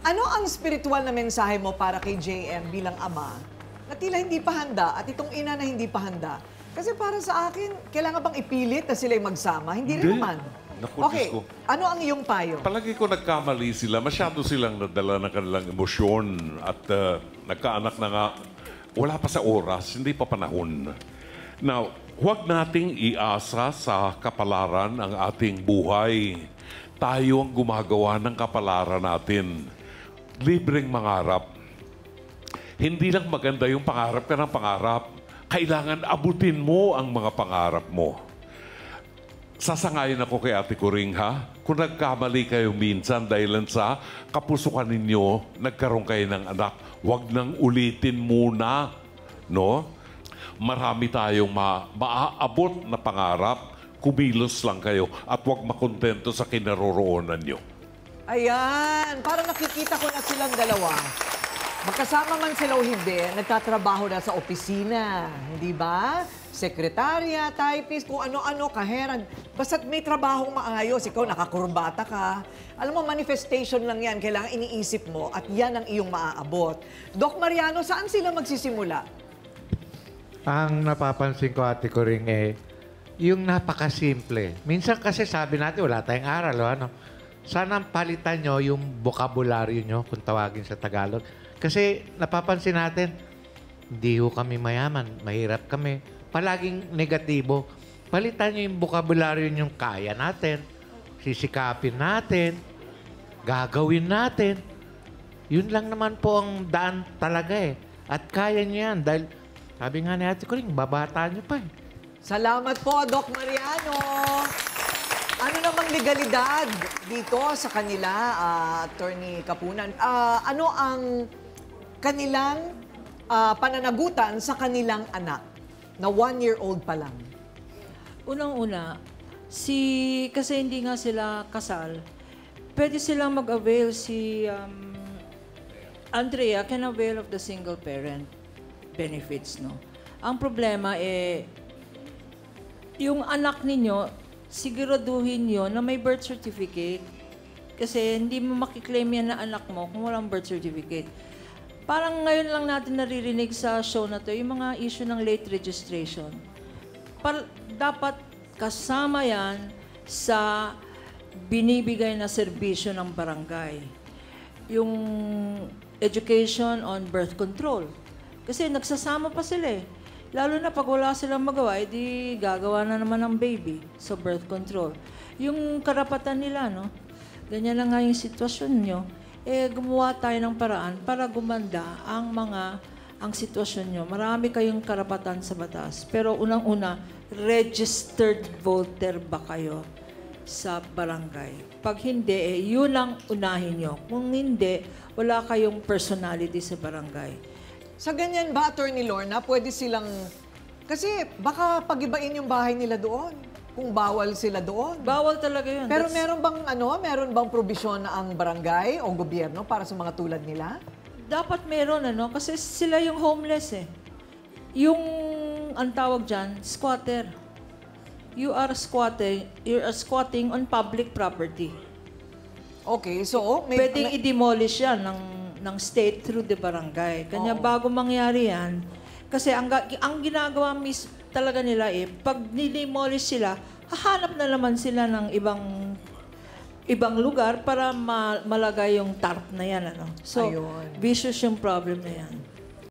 Ano ang spiritual na mensahe mo para kay JM bilang ama na tila hindi pa handa at itong ina na hindi pa handa? Kasi para sa akin, kailangan bang ipilit na sila'y magsama? Hindi rin naman. Naku, Okay, Diyos ko. ano ang iyong payo? Palagi ko nagkamali sila. Masyado silang nadala ng kanilang emosyon at nagkaanak na nga. Wala pa sa oras, hindi pa panahon. Now, huwag nating iasa sa kapalaran ang ating buhay. Tayo ang gumagawa ng kapalaran natin. Libreng mangarap. Hindi lang maganda yung pangarap ka ng pangarap. Kailangan abutin mo ang mga pangarap mo. Sasangayon ako kay Ate Coring, ha? Kung nagkamali kayo minsan dahil sa kapusukan ninyo, nagkaroon kayo ng anak, huwag nang ulitin muna, no? Marami tayong maaabot na pangarap, kumilos lang kayo at huwag makontento sa kinaroroonan nyo. Ayan, parang nakikita ko na silang dalawa. Magkasama man sila o hindi, nagtatrabaho na sa opisina, hindi ba? Sekretarya, typist, kung ano-ano, kaheran. Basta't may trabahong maayos, ikaw nakakurbata ka. Alam mo, manifestation lang yan, kailangan iniisip mo at yan ang iyong maaabot. Doc Mariano, saan sila magsisimula? Ang napapansin ko, Ate Coring, yung napakasimple. Minsan kasi sabi natin, wala tayong aral, ano? Sana palitan nyo yung bokabularyo nyo, kung tawagin sa Tagalog. Kasi napapansin natin, hindi ho kami mayaman, mahirap kami. Palaging negatibo. Palitan nyo yung bokabularyo nyo kaya natin, sisikapin natin, gagawin natin. Yun lang naman po ang daan talaga eh. At kaya nyo yan dahil, sabi nga ni Ate Coring, babata nyo pa eh. Salamat po, Doc Mariano. Ano namang legalidad dito sa kanila, Attorney Kapunan? Ano ang kanilang pananagutan sa kanilang anak na 1-year-old pa lang? Unang-una, kasi hindi nga sila kasal, pwede silang mag-avail Andrea can avail of the single parent benefits, no? Ang problema yung anak ninyo, siguraduhin nyo na may birth certificate. Kasi hindi mo makiklaim yan na anak mo kung walang birth certificate. Parang ngayon lang natin naririnig sa show na to, yung mga issue ng late registration. Dapat kasama yan sa binibigay na serbisyo ng barangay. Yung education on birth control. Kasi nagsasama pa sila eh. Lalo na pag wala silang magawa, edi gagawa na naman ng baby sa birth control. Yung karapatan nila, no? Ganyan lang nga yung sitwasyon nyo. Gumawa tayo ng paraan para gumanda ang sitwasyon nyo. Marami kayong karapatan sa batas. Pero unang-una, registered voter ba kayo sa barangay? Pag hindi, yun ang unahin nyo. Kung hindi, wala kayong personality sa barangay. Sa ganyan ba, Attorney Lorna, pwede silang... Kasi baka pag-ibain yung bahay nila doon kung bawal sila doon. Bawal talaga yun. Pero meron bang probisyon na ang barangay o gobyerno para sa mga tulad nila? Dapat meron, kasi sila yung homeless eh. Yung, ang tawag dyan, squatter. You are squatting on public property. Okay, so... Pwedeng i-demolish yan ng state through the barangay. Kanya bago mangyari yan, kasi ang ginagawa talaga nila pag nidemolish sila, hahanap na naman sila ng ibang lugar para malagay yung tarp na yan. So, vicious yung problem na yan.